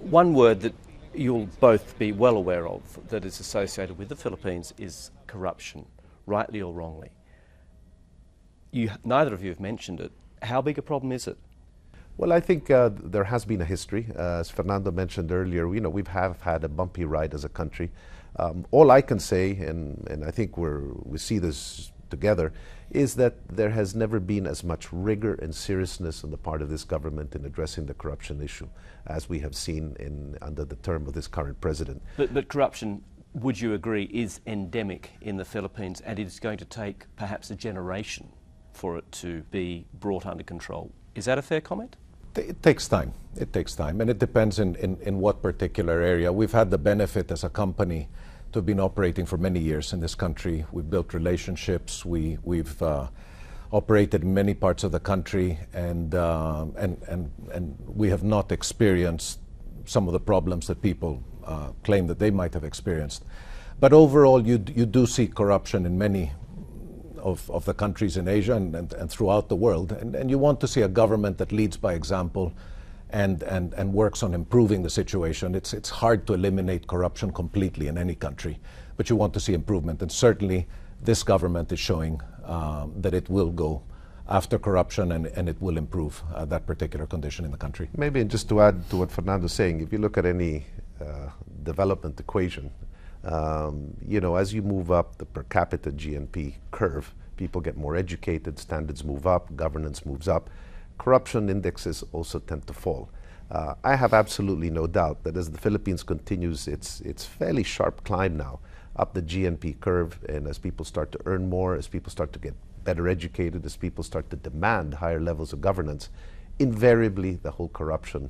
One word that you'll both be well aware of that is associated with the Philippines is corruption, rightly or wrongly. Neither of you have mentioned it. How big a problem is it? Well, I think there has been a history. As Fernando mentioned earlier, we've had a bumpy ride as a country. All I can say, and I think we see this together, is that there has never been as much rigor and seriousness on the part of this government in addressing the corruption issue as we have seen under the term of this current president. But corruption, would you agree, is endemic in the Philippines, and it is going to take perhaps a generation for it to be brought under control? Is that a fair comment? It takes time. It takes time, and it depends in what particular area. We've had the benefit as a company to have been operating for many years in this country. We've built relationships. We've operated in many parts of the country, and we have not experienced some of the problems that people claim that they might have experienced. But overall, you do see corruption in many of the countries in Asia and throughout the world, and you want to see a government that leads by example and works on improving the situation. It's hard to eliminate corruption completely in any country, but you want to see improvement, and certainly this government is showing that it will go after corruption and it will improve that particular condition in the country. Maybe just to add to what Fernando's saying, if you look at any development equation, as you move up the per capita GNP curve, people get more educated, standards move up, governance moves up, corruption indexes also tend to fall. I have absolutely no doubt that as the Philippines continues its fairly sharp climb now up the GNP curve, and as people start to earn more, as people start to get better educated, as people start to demand higher levels of governance, invariably the whole corruption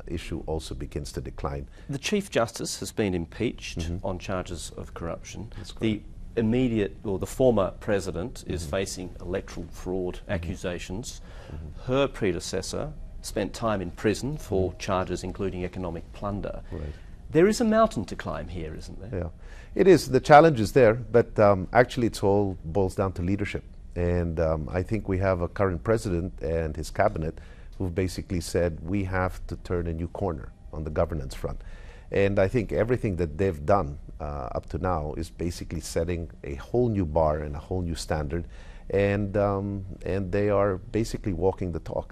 issue also begins to decline. The Chief Justice has been impeached on charges of corruption. The immediate, or the former president, is facing electoral fraud accusations. Her predecessor spent time in prison for charges including economic plunder. Right. There is a mountain to climb here, isn't there? Yeah, it is. The challenge is there, but actually it's all boils down to leadership. And I think we have a current president and his cabinet who've basically said we have to turn a new corner on the governance front. And I think everything that they've done up to now is basically setting a whole new bar and a whole new standard, and they are basically walking the talk.